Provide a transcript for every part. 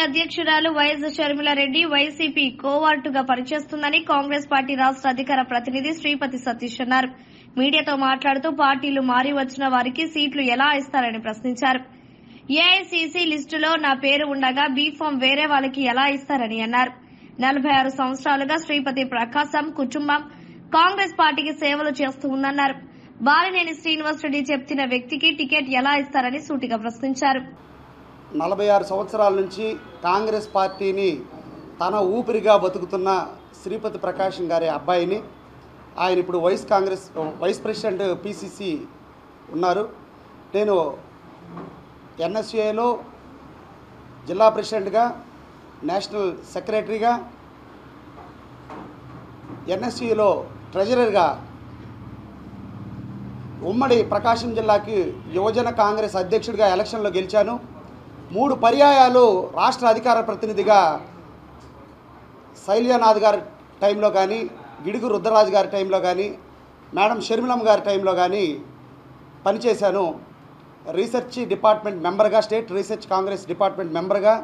అధ్యక్షురాలు YS Sharmila Reddy YCP కోవార్టుగా పనిచేస్తుందని Congress party రాష్ట్ర అధికార ప్రతినిధి శ్రీపతి సతీష్ అన్నారు. మీడియాతో మాట్లాడుతూ పార్టీలు మారి వచ్చిన వారికి సీట్లు ఎలా ఇస్తారని ప్రశ్నించారు. ఏఐసీసీ లిస్టులో నా పేరు ఉండగా బీఫామ్ వేరే వాళ్ళకి ఎలా ఇస్తారని అన్నారు. 46 సంవత్సరాలుగా శ్రీపతి ప్రకాశం కుటుంబం కాంగ్రెస్ పార్టీకి సేవలు చేస్తూ ఉందన్నారు. బాలినేని శ్రీనివాసరెడ్డి చెప్తున్న వ్యక్తికి టికెట్ ఎలా ఇస్తారని సూటిగా ప్రశ్నించారు. 46 సంవత్సరాల నుంచి కాంగ్రెస్ పార్టీని తన ఊపిరిగా బతుకుతున్న శ్రీపతి ప్రకాశం గారి అబ్బాయిని, ఆయన ఇప్పుడు వైస్ ప్రెసిడెంట్ పిసిసి ఉన్నారు. నేను ఎన్ఎస్ఏలో జిల్లా ప్రెసిడెంట్గా, నేషనల్ సెక్రటరీగా, ఎన్ఎస్యులో ట్రెజరర్గా, ఉమ్మడి ప్రకాశం జిల్లాకి యువజన కాంగ్రెస్ అధ్యక్షుడిగా ఎలక్షన్లో గెలిచాను. 3 పర్యాయాలు రాష్ట్ర అధికార ప్రతినిధిగా శైల్యానాథ్ గారి టైంలో కానీ, గిడుగు రుద్రరాజు గారి టైంలో కానీ, మేడం షర్మిలమ్మ గారి టైంలో కానీ పనిచేశాను. రీసెర్చ్ డిపార్ట్మెంట్ మెంబర్గా, స్టేట్ రీసెర్చ్ కాంగ్రెస్ డిపార్ట్మెంట్ మెంబర్గా,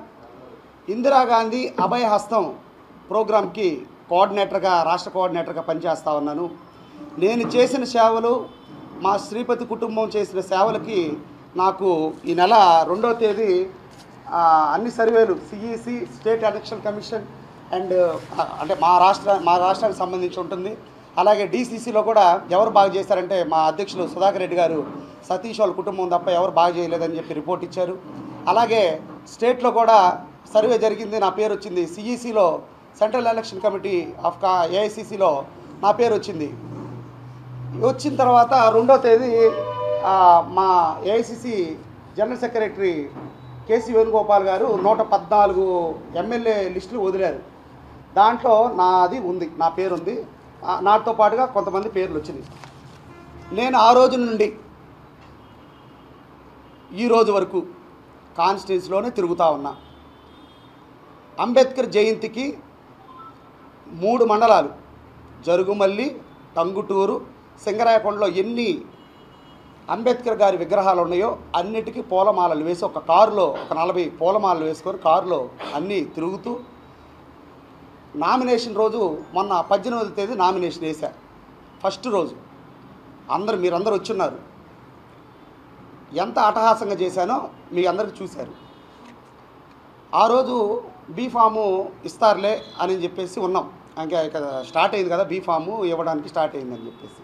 ఇందిరాగాంధీ అభయ హస్తం ప్రోగ్రాంకి కోఆర్డినేటర్గా, రాష్ట్ర కోఆర్డినేటర్గా పనిచేస్తూ ఉన్నాను. నేను చేసిన సేవలు, మా శ్రీపతి కుటుంబం చేసిన సేవలకి నాకు ఈ నెల 2వ తేదీ అన్ని సర్వేలు CEC, state election commission and అంటే మా రాష్ట్రానికి సంబంధించి ఉంటుంది. అలాగే డీసీసీలో కూడా ఎవరు బాగా చేశారంటే మా అధ్యక్షులు సుధాకర్ రెడ్డి గారు, సతీష్ వాళ్ళ కుటుంబం తప్ప ఎవరు బాగా చేయలేదని చెప్పి రిపోర్ట్ ఇచ్చారు. అలాగే స్టేట్లో కూడా సర్వే జరిగింది, నా పేరు వచ్చింది. సిఈసిలో సెంట్రల్ ఎలక్షన్ కమిటీ ఆఫ్ ఏఐసిసిలో నా పేరు వచ్చింది. వచ్చిన తర్వాత 2వ తేదీ మా AICC general secretary KC Venugopal గారు 114 ఎమ్మెల్యే లిస్టులు వదిలారు. దాంట్లో నాది ఉంది, నా పేరు ఉంది. నాతో పాటుగా కొంతమంది పేర్లు వచ్చినాయి. నేను ఆ రోజు నుండి ఈ రోజు వరకు కాన్స్టిట్యున్సీలోనే తిరుగుతూ ఉన్నా. అంబేద్కర్ జయంతికి 3 మండలాలు జరుగుమల్లి, టంగుటూరు, సింగరాయకొండలో ఎన్ని అంబేద్కర్ గారి విగ్రహాలు ఉన్నాయో అన్నిటికీ పూలమాలలు వేసి ఒక కారులో ఒక 40 పూలమాలలు వేసుకొని కారులో అన్నీ తిరుగుతూ, నామినేషన్ రోజు మొన్న 18వ తేదీ నామినేషన్ వేశా. ఫస్ట్ రోజు మీరందరూ వచ్చున్నారు. ఎంత అట్టహాసంగా చేశానో మీ అందరికీ చూశారు. ఆ రోజు బీఫాము ఇస్తారులే అని చెప్పేసి ఉన్నాం. ఇంకా స్టార్ట్ అయింది కదా, బీఫాము ఇవ్వడానికి స్టార్ట్ అయిందని చెప్పేసి.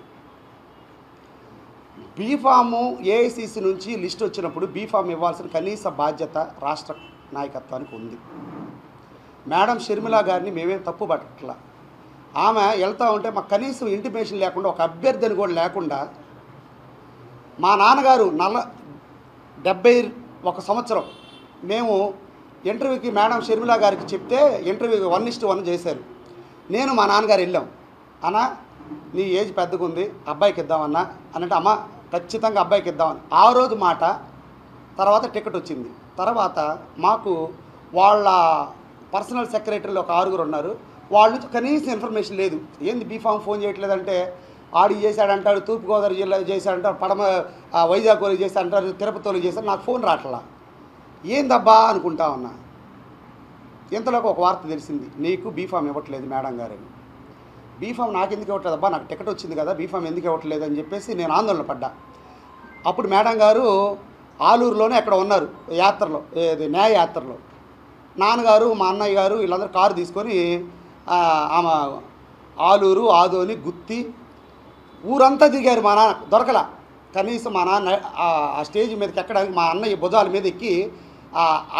బీఫాము ఏఐసిసి నుంచి లిస్ట్ వచ్చినప్పుడు బీఫామ్ ఇవ్వాల్సిన కనీస బాధ్యత రాష్ట్ర నాయకత్వానికి ఉంది. మేడం షర్మిలా గారిని మేమేం తప్పు పట్టట్లా. ఆమె వెళ్తూ ఉంటే మాకు కనీసం ఇంటిమేషన్ లేకుండా, ఒక అభ్యర్థిని కూడా లేకుండా, మా నాన్నగారు 71 సంవత్సరం మేము ఇంటర్వ్యూకి మేడం షర్మిలా గారికి చెప్తే ఇంటర్వ్యూకి 1:1 చేశారు. నేను మా నాన్నగారు వెళ్ళాం. అన్న నీ ఏజ్ పెద్దగా ఉంది, అబ్బాయికి ఇద్దామన్నా అనంటే, అమ్మ ఖచ్చితంగా అబ్బాయికి ఇద్దామని ఆ రోజు మాట. తర్వాత టికెట్ వచ్చింది. తర్వాత మాకు వాళ్ళ పర్సనల్ సెక్రటరీలు ఒక 6 ఉన్నారు. వాళ్ళ నుంచి కనీసం ఇన్ఫర్మేషన్ లేదు. ఏంది బీఫామ్ ఫోన్ చేయట్లేదంటే, ఆడి చేశాడంటాడు, తూర్పుగోదావరి జిల్లా చేశాడంటారు, వైజాగ్ వాళ్ళు చేశాడంటారు, తిరుపతిలో చేశారు. నాకు ఫోన్ రావట్లా. ఏందబ్బా అనుకుంటా ఉన్నా. ఇంతలోకి ఒక వార్త తెలిసింది, నీకు బీఫామ్ ఇవ్వట్లేదు మేడం గారని. బీఫామ్ నాకు ఎందుకు ఇవ్వట్లేదు అబ్బా, నాకు టికెట్ వచ్చింది కదా, బీఫామ్ ఎందుకు ఇవ్వట్లేదు అని చెప్పేసి నేను ఆందోళన పడ్డా. అప్పుడు మేడం గారు ఆలూరులోనే అక్కడ ఉన్నారు, యాత్రలో, న్యాయ యాత్రలో. నాన్నగారు, మా అన్నయ్య గారు వీళ్ళందరూ కారు తీసుకొని ఆమె ఆలూరు, ఆదోని, గుత్తి ఊరంతా దిగారు. మా నాన్న దొరకలా. కనీసం మా నాన్న ఆ స్టేజ్ మీదకి ఎక్కడానికి మా అన్నయ్య భుజాల మీద ఎక్కి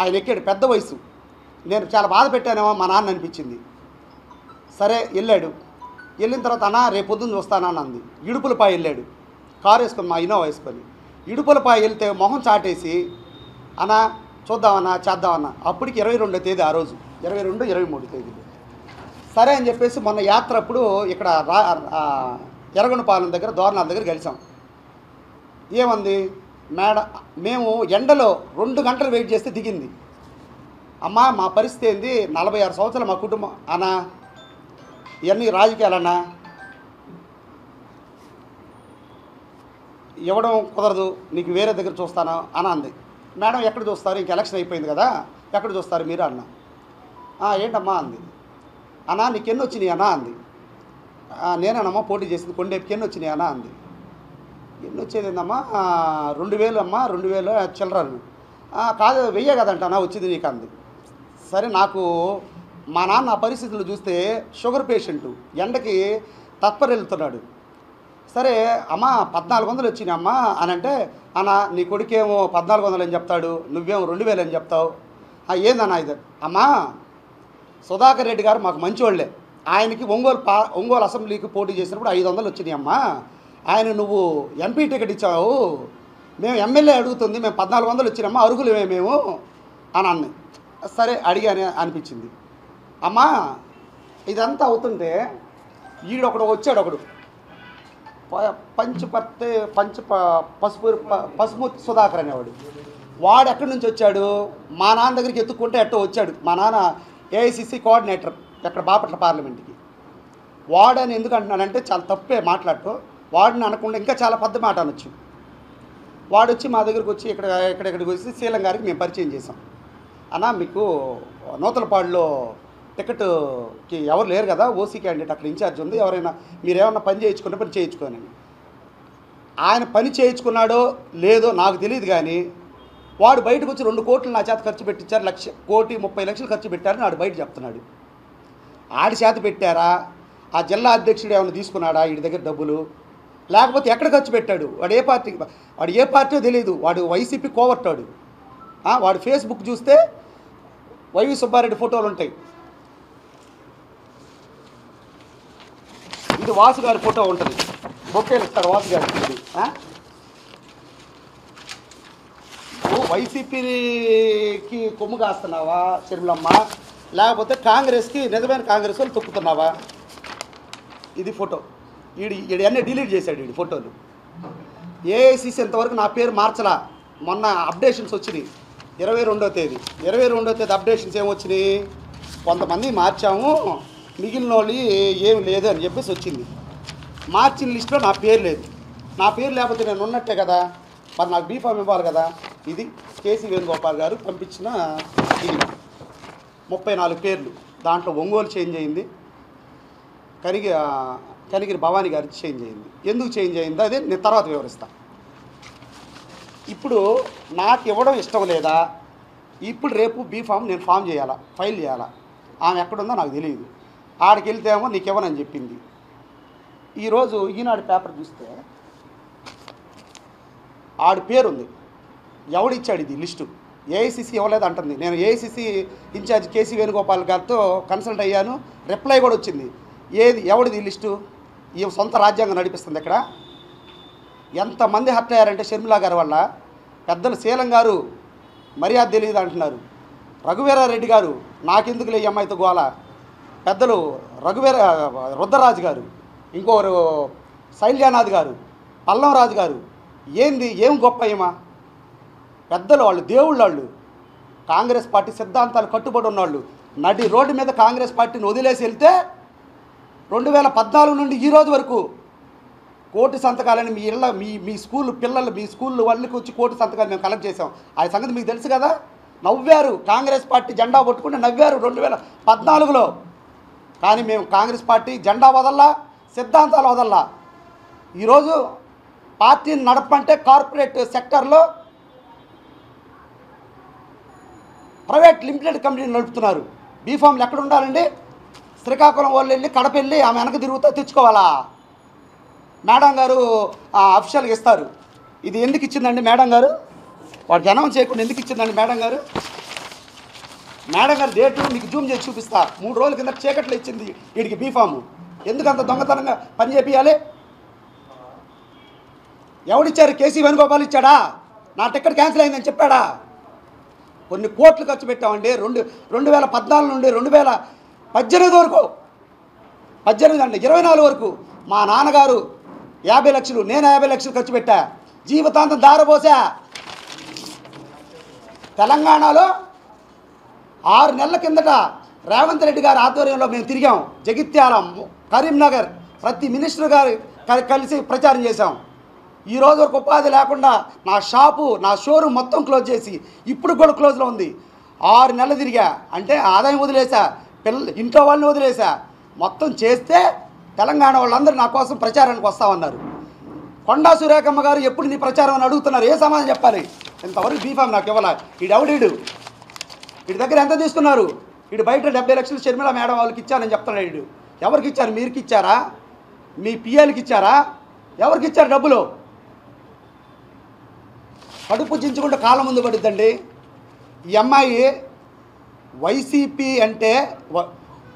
ఆయన ఎక్కాడు. పెద్ద వయసు. నేను చాలా బాధ పెట్టానేమో మా నాన్న అనిపించింది. సరే వెళ్ళాడు. వెళ్ళిన తర్వాత అన్న రేపు పొద్దున్న చూస్తానని అంది. ఇడుపులపాయ వెళ్ళాడు, కారు వేసుకొని, మా ఇన్నోవా వేసుకొని. ఇడుపులపాయ వెళ్తే మొహం చాటేసి, అన్న చూద్దామన్నా చేద్దామన్నా. అప్పటికి 22వ తేదీ, ఆ రోజు 22, 23 తేదీలు. సరే అని చెప్పేసి మొన్న యాత్ర అప్పుడు ఇక్కడ ఎర్రగొండపాలెం దగ్గర, దోర్నాల దగ్గర కలిసాం. ఏమంది మేము ఎండలో 2 గంటలు వెయిట్ చేస్తే దిగింది. అమ్మా మా పరిస్థితి ఏంది, 46 సంవత్సరాలు మా కుటుంబం. అన్నా ఇవన్నీ రాజకీయాలన్నా, ఇవ్వడం కుదరదు, నీకు వేరే దగ్గర చూస్తాను అని అంది. మేడం ఎక్కడ చూస్తారు, ఇంక ఎలక్షన్ అయిపోయింది కదా, ఎక్కడ చూస్తారు మీరు అన్న. ఏంటమ్మా అంది. అన్నా నీకు ఎన్ని వచ్చినాయి అన్నా అంది. నేనేనమ్మా పోటీ చేసింది కొండేపుకి ఎన్ని వచ్చినాయి అన్నా అంది. ఎన్ని వచ్చేది ఏందమ్మా 2000 అమ్మా 2000 చిల్లరను. కాదు 1000 కదంటనా వచ్చింది నీకు అంది. సరే నాకు మా నాన్న ఆ పరిస్థితులు చూస్తే షుగర్ పేషెంటు ఎండకి తత్పరెళ్తున్నాడు. సరే అమ్మా 1400 వచ్చినాయి అమ్మా అని అంటే, అన్న నీ కొడుకేమో 1400 అని చెప్తాడు, నువ్వేమో 2000 అని చెప్తావు. ఏందన్నా ఇది? అమ్మా సుధాకర్ రెడ్డి గారు మాకు మంచివాళ్లే, ఆయనకి ఒంగోలు అసెంబ్లీకి పోటీ చేసినప్పుడు 500 వచ్చినాయి అమ్మా. ఆయన నువ్వు ఎంపీ టికెట్ ఇచ్చావు, మేము ఎమ్మెల్యే అడుగుతుంది, మేము 1400 వచ్చినామ్మా, అరుగులమే మేము అని అన్నీ. సరే అడిగానే అనిపించింది. అమ్మా ఇదంతా అవుతుంటే ఈడొకడు వచ్చాడు, ఒకడు పసుమూర్తి సుధాకర్ అనేవాడు. వాడు ఎక్కడి నుంచి వచ్చాడు? మా నాన్న దగ్గరికి ఎత్తుక్కుంటే ఎట్టో వచ్చాడు. మా నాన్న ఏఐసిసి కోఆర్డినేటర్ ఎక్కడ బాపట్ల పార్లమెంట్కి. వాడని ఎందుకు అంటున్నాడంటే చాలా తప్పే మాట్లాడుతూ, వాడిని అనకుండా ఇంకా చాలా పెద్ద మాట అనొచ్చు. వాడు వచ్చి మా దగ్గరికి వచ్చి ఇక్కడికి వచ్చి శీలం గారికి మేము పరిచయం చేసాం. అన్నా మీకు నూతలపాడులో టికెట్కి ఎవరు లేరు కదా, ఓసీ క్యాండిడేట్ అక్కడ ఇన్ఛార్జ్ ఉంది, ఎవరైనా మీరేమన్నా పని చేయించుకుంటే పని చేయించుకోని. ఆయన పని చేయించుకున్నాడో లేదో నాకు తెలియదు, కానీ వాడు బయటకు వచ్చి 2 కోట్లు నా చేత ఖర్చు పెట్టించారు, 1,30,00,000 ఖర్చు పెట్టారని వాడు బయట చెప్తున్నాడు. ఆడి చేత పెట్టారా? ఆ జిల్లా అధ్యక్షుడు ఏమైనా తీసుకున్నాడా వీడి దగ్గర డబ్బులు? లేకపోతే ఎక్కడ ఖర్చు పెట్టాడు? వాడు ఏ పార్టీ తెలియదు, వాడు వైసీపీ కోవర్టాడు. వాడు ఫేస్బుక్ చూస్తే వైవి సుబ్బారెడ్డి ఫోటోలు ఉంటాయి. ఇది వాసు గారి ఫోటో ఉంటుంది, బొక్కేలు ఇస్తాడు వాసు గారికి. వైసీపీకి కొమ్ము కాస్తున్నావా షర్మిలమ్మ, లేకపోతే కాంగ్రెస్కి నిజమైన కాంగ్రెస్ వాళ్ళు తొక్కుతున్నావా? ఇది ఫోటో. వీడు అన్నీ డిలీట్ చేశాడు వీడి ఫోటోలు. ఏఐసిసి ఇంతవరకు నా పేరు మార్చలా. మొన్న అప్డేషన్స్ వచ్చినాయి 22వ తేదీ. 22వ తేదీ అప్డేషన్స్ ఏమొచ్చినాయి? కొంతమంది మార్చాము, మిగిలిన వాళ్ళు ఏమి లేదు అని చెప్పేసి వచ్చింది. మార్చిన లిస్టులో నా పేరు లేదు. నా పేరు లేకపోతే నేను ఉన్నట్టే కదా, మరి నాకు బీఫామ్ ఇవ్వాలి కదా. ఇది కేసీ వేణుగోపాల్ గారు పంపించిన ఇది 34 పేర్లు. దాంట్లో ఒంగోలు చేంజ్ అయింది, కనిగిరి భవానీ గారికి చేంజ్ అయింది. ఎందుకు చేంజ్ అయిందో అదే నేను తర్వాత వివరిస్తాను. ఇప్పుడు నాకు ఇవ్వడం ఇష్టం లేదా? ఇప్పుడు రేపు బీఫామ్ నేను ఫామ్ చేయాలా, ఫైల్ చేయాలా? ఆమె ఎక్కడుందో నాకు తెలియదు. ఆడికి వెళ్తేమో నీకు ఇవ్వనని చెప్పింది. ఈరోజు ఈనాడు పేపర్ చూస్తే ఆడి పేరుంది. ఎవడిచ్చాడు ఇది లిస్టు? ఏఐసిసి ఇవ్వలేదు అంటుంది. నేను ఏఐసిసి ఇన్ఛార్జ్ కేసీ వేణుగోపాల్ గారితో కన్సల్ట్ అయ్యాను, రిప్లై కూడా వచ్చింది. ఎవడిది లిస్టు? ఈ సొంత రాజ్యాంగం నడిపిస్తుంది ఇక్కడ. ఎంతమంది హర్ట్ అయ్యారంటే షర్మిలా గారి వల్ల. పెద్దలు శీలం గారు మర్యాద తెలియదు అంటున్నారు. రఘువీరారెడ్డి గారు నాకెందుకులే ఈ అమ్మాయితో గోల. పెద్దలు రుద్రరాజు గారు, ఇంకోరు శైల్యానాథ్ గారు, పల్లం రాజు గారు. ఏం గొప్ప ఏమా పెద్దలు, వాళ్ళు దేవుళ్ళు. వాళ్ళు కాంగ్రెస్ పార్టీ సిద్ధాంతాలు కట్టుబడి ఉన్నవాళ్ళు. నడి రోడ్డు మీద కాంగ్రెస్ పార్టీని వదిలేసి వెళ్తే 2014 నుండి ఈ రోజు వరకు 1,000 సంతకాలని మీ స్కూల్ పిల్లలు, మీ స్కూల్ వాళ్ళకి వచ్చి 1,000 సంతకాలు మేము కలెక్ట్ చేసాం. ఆ సంగతి మీకు తెలుసు కదా. నవ్వారు, కాంగ్రెస్ పార్టీ జెండా పట్టుకుంటే నవ్వారు 2014లో. కానీ మేము కాంగ్రెస్ పార్టీ జెండా వదల్లా, సిద్ధాంతాలు వదల్లా. ఈరోజు పార్టీని నడపంటే కార్పొరేట్ సెక్టర్లో ప్రైవేట్ లిమిటెడ్ కంపెనీని నడుపుతున్నారు. బీఫామ్లు ఎక్కడ ఉండాలండి? శ్రీకాకుళం వాళ్ళు వెళ్ళి కడప వెళ్ళి ఆమె వెనక తిరుగుతూ తెచ్చుకోవాలా? మేడం గారు అఫీషియల్గా ఇస్తారు. ఇది ఎందుకు ఇచ్చిందండి మేడం గారు? వాడికి అనౌన్స్ చేయకుండా ఎందుకు ఇచ్చిందండి మేడం గారు? మేడం గారు డేటు మీకు జూమ్ చేసి చూపిస్తా. 3 రోజుల కింద చీకట్లో ఇచ్చింది వీడికి బీఫాము. ఎందుకు అంత దొంగతనంగా పని చేపియాలి? ఎవడిచ్చారు? కేసీ వేణుగోపాల్ ఇచ్చాడా? నా టికెట్ క్యాన్సిల్ అయిందని చెప్పాడా? కొన్ని కోట్లు ఖర్చు పెట్టామండి. 2014 నుండి 2018 వరకు, 18 అంటే 24 వరకు మా నాన్నగారు 50 లక్షలు, నేను 50 లక్షలు ఖర్చు పెట్టా. జీవితాంతం దారపోసా. తెలంగాణలో 6 నెలల కిందట రేవంత్ రెడ్డి గారి ఆధ్వర్యంలో మేము తిరిగాం. జగిత్యాల, కరీంనగర్ ప్రతి మినిస్టర్ గారు కలిసి ప్రచారం చేశాం. ఈ రోజు వరకు ఉపాధి లేకుండా నా షాపు, నా షోరూమ్ మొత్తం క్లోజ్ చేసి ఇప్పుడు కూడా క్లోజ్లో ఉంది. 6 నెలలు తిరిగా, అంటే ఆదాయం వదిలేసా, ఇంట్లో వాళ్ళని వదిలేసా, మొత్తం చేస్తే తెలంగాణ వాళ్ళందరూ నా కోసం ప్రచారానికి వస్తామన్నారు. కొండా సురేఖమ్మ గారు ఎప్పుడు నీ ప్రచారం అని అడుగుతున్నారు. ఏ సమాధానం చెప్పాలి? ఇంతవరకు బీఫామ్ నాకు ఇవ్వాల. వీడెవడీడు? వీడి దగ్గర ఎంత తీసుకున్నారు? వీడు బయట 70 లక్షలు షర్మిల మేడం వాళ్ళకి ఇచ్చానని చెప్తున్నాడు. వీడు ఎవరికి ఇచ్చారు? మీరుకి ఇచ్చారా? మీ పిఎల్కి ఇచ్చారా? ఎవరికి ఇచ్చారు డబ్బులు? కడుపు చించుకుంటే కాళ్ళ ముందు పడుద్దండి. ఈ అమ్మాయి వైసీపీ అంటే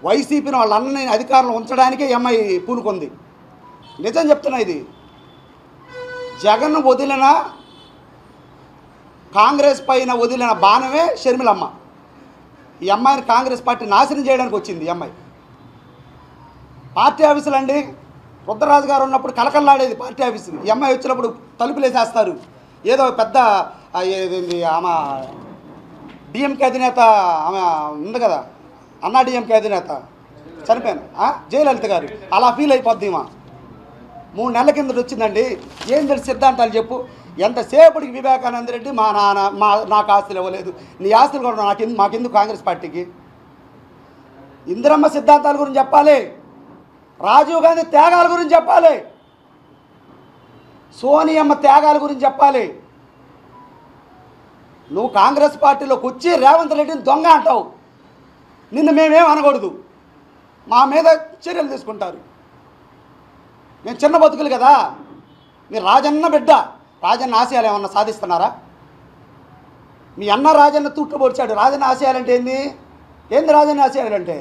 వైసీపీని వాళ్ళ అన్నని అధికారంలో ఉంచడానికే ఈ అమ్మాయి పూనుకుంది. నిజం చెప్తున్నా. ఇది జగన్ వదిలిన, కాంగ్రెస్ పైన వదిలిన బాణమే షర్మిలమ్మ. ఈ అమ్మాయిని కాంగ్రెస్ పార్టీ నాశనం చేయడానికి వచ్చింది. ఈ అమ్మాయి పార్టీ ఆఫీసులు అండి, రుద్రరాజు గారు ఉన్నప్పుడు కలకల్లాడేది పార్టీ ఆఫీసు. ఈ అమ్మాయి వచ్చినప్పుడు తలుపులేసేస్తారు. ఏదో పెద్ద ఆమె డిఎంకే అధినేత ఆమె ఉంది కదా, అన్నా డిఎంకే అధినేత చనిపోయాను జయలలిత గారు, అలా ఫీల్ అయిపోద్ది. మా 3 నెలల కిందట వచ్చిందండి. ఏం తెలిసి సిద్ధాంతాలు చెప్పు. ఎంతసేపటికి వివేకానంద రెడ్డి మా నాన్న నాకు ఆస్తులు ఇవ్వలేదు, నీ ఆస్తులు కూడా మాకెందుకు కాంగ్రెస్ పార్టీకి? ఇందిరమ్మ సిద్ధాంతాల గురించి చెప్పాలి, రాజీవ్ గాంధీ త్యాగాల గురించి చెప్పాలి, సోనియమ్మ త్యాగాల గురించి చెప్పాలి. నువ్వు కాంగ్రెస్ పార్టీలోకి వచ్చి రేవంత్ రెడ్డిని దొంగ అంటావు. నిన్ను మేమేం అనకూడదు, మా మీద చర్యలు తీసుకుంటారు. మేము చిన్న బతుకులు కదా. మీరు రాజన్న బిడ్డ, రాజన్న ఆశయాలు ఏమన్నా సాధిస్తున్నారా? మీ అన్న రాజన్న తూట్లు పొడిచాడు. రాజన్న ఆశయాలంటే ఏంది రాజన్న ఆశయాలంటే?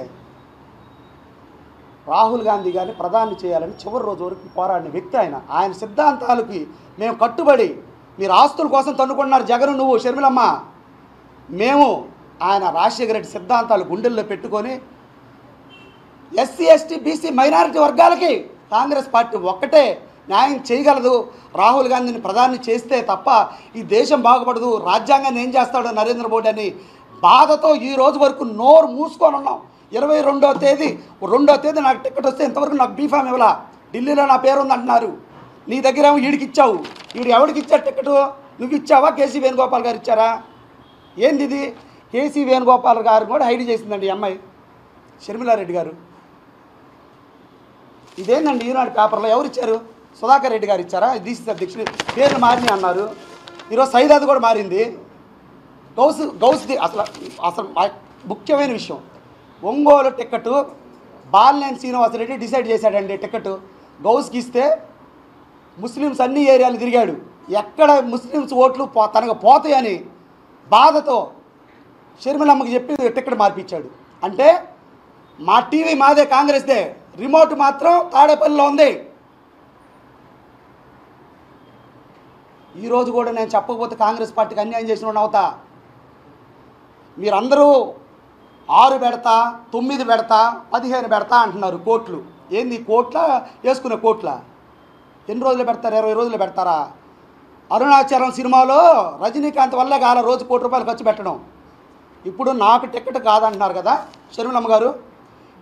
రాహుల్ గాంధీ గారిని ప్రధాని చేయాలని చివరి రోజు వరకు పోరాడిన వ్యక్తి ఆయన. ఆయన సిద్ధాంతాలకి మేము కట్టుబడి, మీరు ఆస్తుల కోసం తన్నుకున్నారు జగన్, నువ్వు షర్మిలమ్మ. మేము ఆయన రాజశేఖర రెడ్డి సిద్ధాంతాలు గుండెల్లో పెట్టుకొని ఎస్సీ ఎస్టీ బీసీ మైనారిటీ వర్గాలకి కాంగ్రెస్ పార్టీ ఒక్కటే న్యాయం చేయగలదు. రాహుల్ గాంధీని ప్రధాని చేస్తే తప్ప ఈ దేశం బాగుపడదు. రాజ్యాంగాన్ని ఏం చేస్తాడో నరేంద్ర మోడీ అని బాధతో ఈ రోజు వరకు నోరు మూసుకొని ఉన్నాం. 22వ తేదీ నాకు టికెట్ వస్తే ఇంతవరకు నాకు బీఫామ్ ఇవ్వాలా. ఢిల్లీలో నా పేరు ఉంది అంటున్నారు. నీ దగ్గర ఏమో వీడికి ఇచ్చావు. వీడు ఎవడికి ఇచ్చాడు టికెట్? నువ్వు ఇచ్చావా? కేసీ వేణుగోపాల్ గారు ఇచ్చారా? ఏంది ఇది? కేసీ వేణుగోపాల్ గారు కూడా హైడ్ చేసిందండి ఈ అమ్మాయి షర్మిలారెడ్డి గారు. ఇదేందండి? ఈనాడు పేపర్లో ఎవరు ఇచ్చారు? సుధాకర్ రెడ్డి గారు ఇచ్చారా? డీసీసీ అధ్యక్షుడు పేర్లు మారినాయి అన్నారు. ఈరోజు సైదాది కూడా మారింది. గౌస్ది అసలు ముఖ్యమైన విషయం. ఒంగోలు టికెట్ బాలినేని శ్రీనివాసరెడ్డి డిసైడ్ చేశాడండి. టికెట్ గౌస్కి ఇస్తే ముస్లిమ్స్ అన్ని ఏరియాలు తిరిగాడు. ఎక్కడ ముస్లిమ్స్ ఓట్లు తనకు పోతాయని బాధతో షర్మిలమ్మకి చెప్పి టికెట్ మార్పించాడు. అంటే మా టీవీ మాదే, కాంగ్రెస్దే, రిమోట్ మాత్రం తాడేపల్లిలో ఉంది. ఈరోజు కూడా నేను చెప్పకపోతే కాంగ్రెస్ పార్టీకి అన్యాయం చేసిన అవుతా. మీరందరూ 6 పెడతా, 9 పెడతా, 15 పెడతా అంటున్నారు కోట్లు. ఏంది కోట్ల? వేసుకునే కోట్ల? ఎన్ని రోజులు పెడతారు? 20 రోజులు పెడతారా? అరుణాచలం సినిమాలో రజనీకాంత్ వల్లే కాల రోజు ₹1 కోటి ఖర్చు పెట్టడం. ఇప్పుడు నాకు టికెట్ కాదంటున్నారు కదా షర్మిలమ్మ గారు.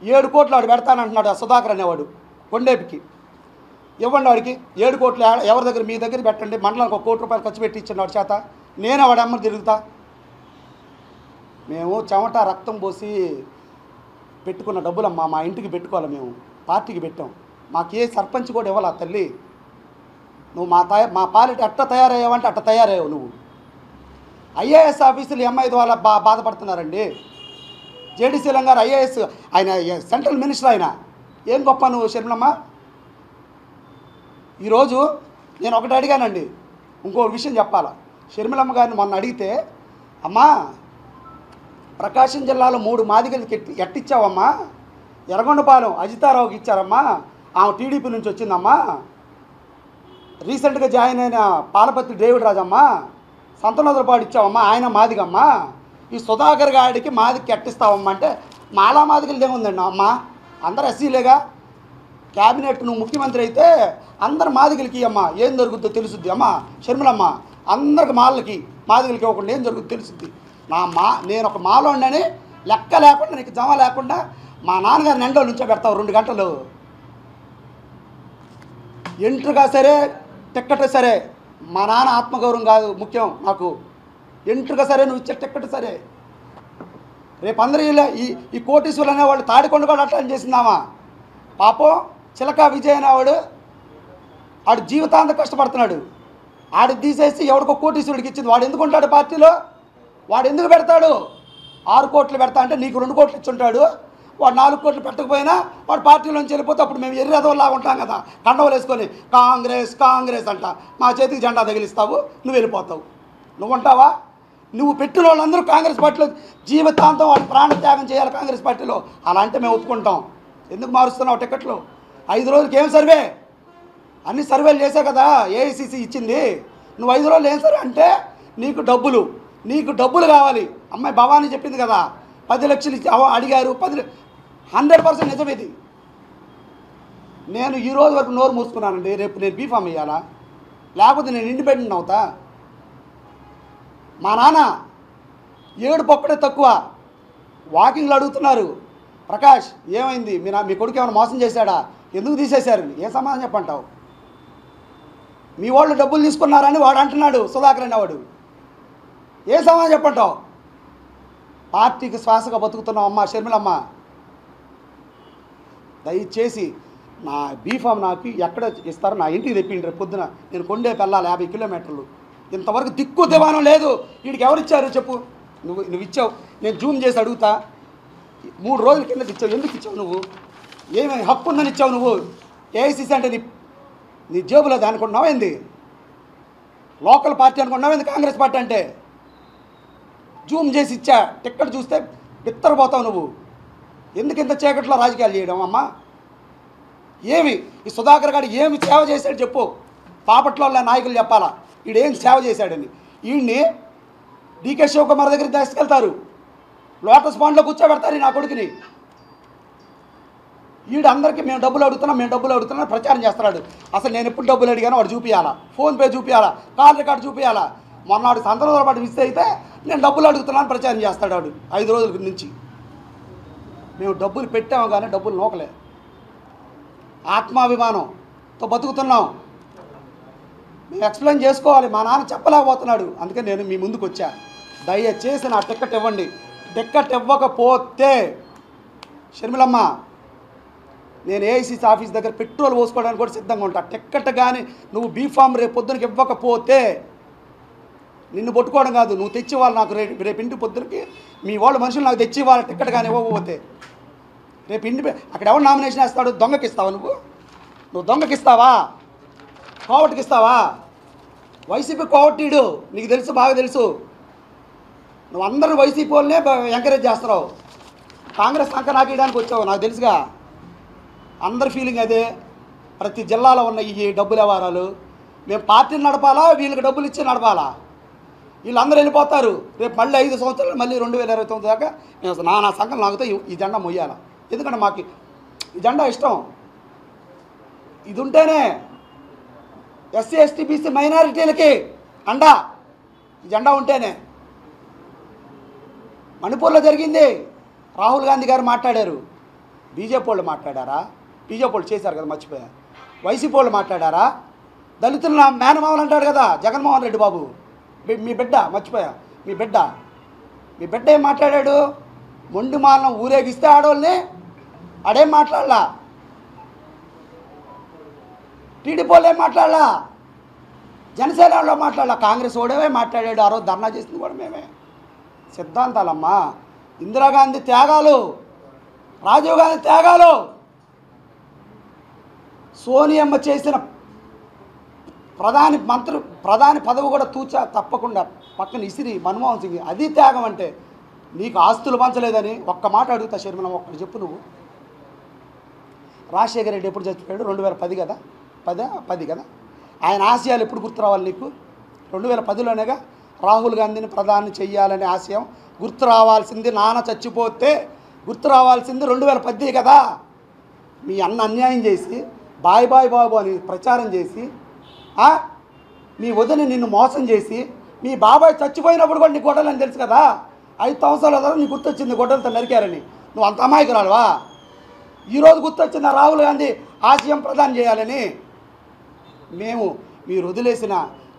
7 కోట్లు వాడు పెడతానంటున్నాడు సుధాకర్ అనేవాడు కొండేపికి. ఇవ్వండి వాడికి 7 కోట్లు. ఎవరి దగ్గర? మీ దగ్గర పెట్టండి. మండలానికి ₹1 కోటి ఖర్చు పెట్టి ఇచ్చిన వాడి చేత నేను వాడి అమ్మని తిరుగుతా. మేము చెమట రక్తం పోసి పెట్టుకున్న డబ్బులమ్మా, మా ఇంటికి పెట్టుకోవాలి. మేము పార్టీకి పెట్టాం. మాకు ఏ సర్పంచ్ కూడా ఇవ్వాలా తల్లి. నువ్వు మా పాలిట ఎట్ట తయారయ్యావంటే అట్ట తయారయ్యావు నువ్వు. ఐఏఎస్ ఆఫీసులు ఎంఐ ద్వారా బాధపడుతున్నారండి. జేడీ శీలం గారు ఐఏఎస్, ఆయన సెంట్రల్ మినిస్టర్. ఆయన ఏం గొప్ప నువ్వు షర్మిలమ్మ. ఈరోజు నేను ఒకటి అడిగానండి, ఇంకో విషయం చెప్పాలా. షర్మిలమ్మ గారిని మొన్న అడిగితే, అమ్మా ప్రకాశం జిల్లాలో 3 మాదిగలకి ఎట్టిచ్చావమ్మా? ఎర్రగొండపాలెం అజితారావుకి ఇచ్చారమ్మా, ఆమె టీడీపీ నుంచి వచ్చిందమ్మా. రీసెంట్గా జాయిన్ అయిన పాలపత్రి డేవిడ్ రాజమ్మా సంతనోదరపాడు ఇచ్చావమ్మా, ఆయన మాదిగమ్మా. ఈ సుధాకర్ గాడికి మాదికి ఎట్టిస్తావమ్మా అంటే, మాలా మాదిగలు ఏముందండి అమ్మ, అందరు ఎస్సీలేగా. క్యాబినెట్ నువ్వు ముఖ్యమంత్రి అయితే అందరు మాదిగలకి అమ్మ, ఏం జరుగుతుందో తెలుసుద్ది అమ్మ షర్మిలమ్మ. అందరికి మాదిగలకి ఇవ్వకుండా ఏం జరుగుతుందో తెలుసుద్ది. నేను ఒక మాలోండని లెక్క లేకుండా, నీకు జమ లేకుండా మా నాన్నగారిని ఎండలో నుంచో పెడతావు 2 గంటలు. ఎంట్రుగా సరే, టిక్కెట్ సరే, మా నాన్న ఆత్మగౌరవం కాదు ముఖ్యం నాకు. ఎంట్రుగా సరే, నువ్వు ఇచ్చే టిక్కెట్ సరే. రేపు అందరూ ఈ కోటీశ్వరులు అనేవాళ్ళు తాడికొండ కూడా అట్లా చేసిందామా? పాపం చిలక విజయ్ అనేవాడు ఆడు జీవితాంతం కష్టపడుతున్నాడు. ఆడు తీసేసి ఎవరికో కోటీశ్వరుడికి ఇచ్చింది. వాడు ఎందుకు ఉంటాడు పార్టీలో? వాడు ఎందుకు పెడతాడు? 6 కోట్లు పెడతా అంటే నీకు 2 కోట్లు ఇచ్చుంటాడు. వాడు 4 కోట్లు పెట్టకపోయినా వాడు పార్టీలోంచి వెళ్ళిపోతే అప్పుడు మేము ఎర్రదోలాగా ఉంటాం కదా, కండవలు వేసుకొని కాంగ్రెస్ కాంగ్రెస్ అంట. మా చేతికి జెండా తగిలిస్తావు, నువ్వు వెళ్ళిపోతావు. నువ్వు ఉంటావా? నువ్వు పెట్టిన వాళ్ళందరూ కాంగ్రెస్ పార్టీలో జీవితాంతం వాళ్ళు ప్రాణత్యాగం చేయాలి కాంగ్రెస్ పార్టీలో. అలా అంటే మేము ఒప్పుకుంటాం. ఎందుకు మారుస్తున్నావు టికెట్లు? 5 రోజులకి ఏం సర్వే? అన్ని సర్వేలు చేసా కదా ఏఐసిసి ఇచ్చింది. నువ్వు 5 రోజులు ఏం సర్వే అంటే నీకు డబ్బులు కావాలి. అమ్మాయి భవానీ చెప్పింది కదా 10 లక్షలు ఇచ్చి అడిగారు. 100% నిజం ఇది. నేను ఈ రోజు వరకు నోరు మూసుకున్నానండి. రేపు నేను బీఫామ్ ఇవ్వాలా? లేకపోతే నేను ఇండిపెండెంట్ అవుతా? మా నాన్న ఏడుపు ఒక్కడే తక్కువ. వాకింగ్లు అడుగుతున్నారు, ప్రకాష్ ఏమైంది, మీ కొడుకు ఏమైనా మోసం చేశాడా, ఎందుకు తీసేశారు? ఏ సమాధానం చెప్పంటావు? మీ వాళ్ళు డబ్బులు తీసుకున్నారని వాడు అంటున్నాడు, సుధాకర్ అనేవాడు. ఏ సమాధానం చెప్పంటావు? పార్టీకి శ్వాసగా బతుకుతున్నావు అమ్మ షర్మిలమ్మ. దయచేసి నా బీఫామ్ నాకు ఎక్కడ ఇస్తారో నా ఇంటికి తెప్పిండి. రేపు పొద్దున నేను కొండేపు వెళ్ళాలి 50 కిలోమీటర్లు. ఇంతవరకు దిక్కు దివానం లేదు. వీడికి ఎవరు ఇచ్చారు చెప్పు? నువ్వు ఇచ్చావు. నేను జూమ్ చేసి అడుగుతా, 3 రోజుల కిందకి ఇచ్చావు. ఎందుకు ఇచ్చావు? నువ్వు ఏమైనా హక్కు ఉందని ఇచ్చావు? నువ్వు ఏఐసిసి అంటే నీ జేబులో అనుకుంటున్నావు ఏంది? లోకల్ పార్టీ అనుకుంటున్నావు ఏంది కాంగ్రెస్ పార్టీ అంటే? జూమ్ చేసి ఇచ్చా, టిక్కెట్ చూస్తే బిత్తరపోతావు నువ్వు. ఎందుకు ఇంత చీకట్లో రాజకీయాలు చేయడం అమ్మా? ఏమి ఈ సుధాకర్ గారు ఏమి సేవ చేశాడు చెప్పు? పాపట్లో నాయకులు చెప్పాలా వీడేం సేవ చేశాడని. వీడిని డీకే శివకుమార్ దగ్గరికి తీసుకెళ్తారు, లోటస్ పాండ్లో కూర్చోబెడతారు నా కొడుకుని. వీడు అందరికీ మేము డబ్బులు అడుగుతున్నాం ప్రచారం చేస్తున్నాడు. అసలు నేను ఎప్పుడు డబ్బులు అడిగానో వాడు చూపించాలా, ఫోన్పే చూపించాలా, కాల్ రికార్డు చూపించాలా. మొన్నవాడు సంతలో పాటు మిస్ అయితే నేను డబ్బులు అడుగుతున్నాను ప్రచారం చేస్తాడు వాడు 5 రోజుల నుంచి. మేము డబ్బులు పెట్టాము కానీ డబ్బులు నోకలే. ఆత్మాభిమానంతో బతుకుతున్నాం. మేము ఎక్స్ప్లెయిన్ చేసుకోవాలి. మా నాన్న చెప్పలేకపోతున్నాడు, అందుకే నేను మీ ముందుకు వచ్చా. దయచేసి నా టిక్కెట్ ఇవ్వండి. టిక్కెట్ ఇవ్వకపోతే షర్మిలమ్మ నేను ఏఐసిసి ఆఫీస్ దగ్గర పెట్రోల్ పోసుకోవడానికి కూడా సిద్ధంగా ఉంటా. టిక్కెట్ కానీ నువ్వు బీఫామ్ రేపు పొద్దునకి ఇవ్వకపోతే నిన్ను పట్టుకోవడం కాదు, నువ్వు తెచ్చివ్వాలి నాకు. రేపు ఇంటి పొద్దునకి మీ వాళ్ళు మనుషులు నాకు తెచ్చివ్వాలి టిక్కెట్ కానీ ఇవ్వకపోతే. రేపు ఇంటి అక్కడ ఎవరు నామినేషన్ వేస్తాడు? దొంగకి ఇస్తావా? నువ్వు దొంగకి ఇస్తావా? కోవటికి ఇస్తావా? వైసీపీ కోవట్టీడు నీకు తెలుసు, బాగా తెలుసు. నువ్వు అందరూ వైసీపీ వాళ్ళనే ఎంకరేజ్ చేస్తున్నావు. కాంగ్రెస్ అంక నాకేయడానికి వచ్చావు, నాకు తెలుసుగా. అందరి ఫీలింగ్ అదే. ప్రతి జిల్లాలో ఉన్న ఈ డబ్బుల వ్యవహారాలు మేము పార్టీని నడపాలా, వీళ్ళకి డబ్బులు ఇచ్చి నడపాలా? వీళ్ళందరూ వెళ్ళిపోతారు. రేపు మళ్ళీ 5 సంవత్సరాలు మళ్ళీ 2029 దాకా మేము నా సంఘం నాకుతో ఈ జెండా మొయ్యాలి. ఎందుకంటే మాకు ఈ జెండా ఇష్టం. ఇది ఉంటేనే ఎస్సీ ఎస్టీ బీసీ మైనారిటీలకి అండా. ఈ జెండా ఉంటేనే. మణిపూర్లో జరిగింది, రాహుల్ గాంధీ గారు మాట్లాడారు. బీజేపీ వాళ్ళు మాట్లాడారా? బీజేపీ వాళ్ళు చేశారు కదా, మర్చిపోయా. వైసీపీ వాళ్ళు మాట్లాడారా? దళితులు నా మేనమామలు అంటాడు కదా జగన్మోహన్ రెడ్డి బాబు, మీ బిడ్డ, మర్చిపోయా. మీ బిడ్డ ఏం మాట్లాడాడు? మొండి మాలను ఊరేగిస్తే ఆడవాళ్ళని ఆడేం మాట్లాడలా. టీడీపీ వాళ్ళు ఏం మాట్లాడలా, జనసేన వాళ్ళు మాట్లాడలా. కాంగ్రెస్ ఓడేవే మాట్లాడాడు. ఆ రోజు ధర్నా చేసింది కూడా మేమే. సిద్ధాంతాలమ్మా. ఇందిరాగాంధీ త్యాగాలు, రాజీవ్ గాంధీ త్యాగాలు, సోనియమ్మ చేసిన ప్రధాని పదవి కూడా తూచా తప్పకుండా పక్కన ఇసిరి మన్మోహన్ సింగ్. అది త్యాగం అంటే. నీకు ఆస్తులు పంచలేదని ఒక్క మాట అడుగుతా షర్మిల, ఒక్కటి చెప్పు. నువ్వు రాజశేఖర రెడ్డి ఎప్పుడు చచ్చిపోయాడు? 2010 కదా, 10 కదా. ఆయన ఆశయాలు ఎప్పుడు గుర్తు రావాలి నీకు? 2010లోనేగా రాహుల్ గాంధీని ప్రధాని చెయ్యాలనే ఆశయం గుర్తు రావాల్సింది. నాన్న చచ్చిపోతే గుర్తు రావాల్సింది 2010 కదా. మీ అన్న అన్యాయం చేసి బాయ్ బాబు అని ప్రచారం చేసి, మీ వదిన నిన్ను మోసం చేసి, మీ బాబాయ్ చచ్చిపోయినప్పుడు కూడా నీ గొడ్డలని తెలుసు కదా. 5 సంవత్సరాల తర్వాత నీకు గుర్తొచ్చింది గొడ్డలతో నరికారని. నువ్వు అంత అమాయకురాలువా? ఈరోజు గుర్తొచ్చిందా రాహుల్ గాంధీ ఆశయం ప్రదానం చేయాలని? మేము మీరు వదిలేసిన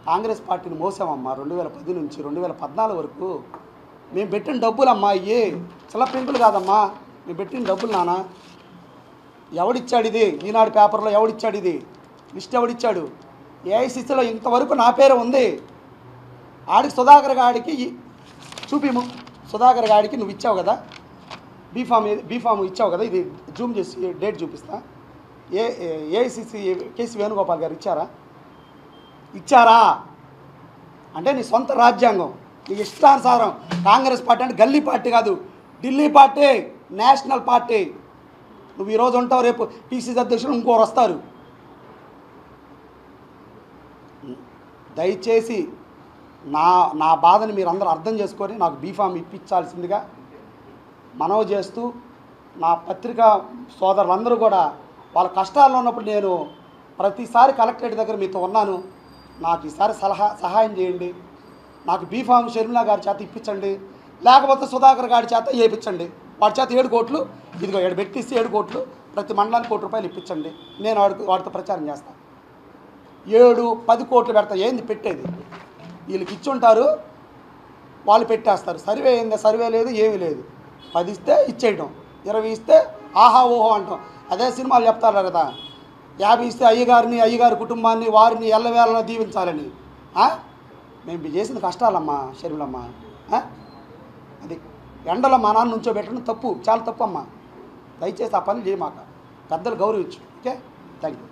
కాంగ్రెస్ పార్టీని మోసామమ్మా. 2010 నుంచి 2014 వరకు మేము పెట్టిన డబ్బులమ్మా ఇవి చిల్ల పెంకులు కాదమ్మా, మేము పెట్టిన డబ్బులు నాన్న. ఎవడిచ్చాడు ఇది? ఈనాడు పేపర్లో ఎవడిచ్చాడు ఇది? లిస్ట్ ఎవడిచ్చాడు? ఏఐసిసిలో ఇంతవరకు నా పేరు ఉంది. ఆడికి సుధాకర్ గాడికి చూపిము, సుధాకర్ గాడికి నువ్వు ఇచ్చావు కదా బీఫామ్ ఇచ్చావు కదా, ఇది జూమ్ చేసి డేట్ చూపిస్తా. ఏఐసిసి కేసీ వేణుగోపాల్ గారు ఇచ్చారా అంటే నీ సొంత రాజ్యాంగం, నీ ఇష్టానుసారం. కాంగ్రెస్ పార్టీ అంటే గల్లీ పార్టీ కాదు, ఢిల్లీ పార్టీ, నేషనల్ పార్టీ. నువ్వు ఈరోజు ఉంటావు, రేపు పిసిసి అధ్యక్షులు ఇంకోరు వస్తారు. దయచేసి నా బాధని మీరు అందరూ అర్థం చేసుకొని నాకు బీఫామ్ ఇప్పించాల్సిందిగా మనవి చేస్తూ, నా పత్రికా సోదరులందరూ కూడా వాళ్ళ కష్టాల్లో ఉన్నప్పుడు నేను ప్రతిసారి కలెక్టరేట్ దగ్గర మీతో ఉన్నాను. నాకు ఈసారి సహాయం చేయండి. నాకు బీఫామ్ షర్మిలా గారి చేత ఇప్పించండి, లేకపోతే సుధాకర్ గారి చేత వేయించండి. వాడి చేత 7 కోట్లు, ఇదిగో 7 పెట్టిస్తే 7 కోట్లు, ప్రతి మండలానికి ₹1 ఇప్పించండి. నేను వాడితో ప్రచారం చేస్తాను. 7-10 కోట్లు పెడతా. ఏంది పెట్టేది? వీళ్ళకి ఇచ్చుంటారు, వాళ్ళు పెట్టేస్తారు. సర్వే ఏంది? సర్వే లేదు, ఏమీ లేదు. 10 ఇస్తే ఇచ్చేయటం, 20 ఇస్తే ఆహా ఓహో అంటాం. అదే సినిమాలు చెప్తారు కదా, 50 ఇస్తే అయ్యగారి కుటుంబాన్ని వారిని ఎల్లవేళలా దీవించాలని. మేము చేసిన కష్టాలమ్మా షర్మిలమ్మ. అది ఎండలో మా నాన్న నుంచో పెట్టడం తప్పు, చాలా తప్పు అమ్మా. దయచేసి ఆ పని చేయమాక. పెద్దలు గౌరవించు. Okay, thank you.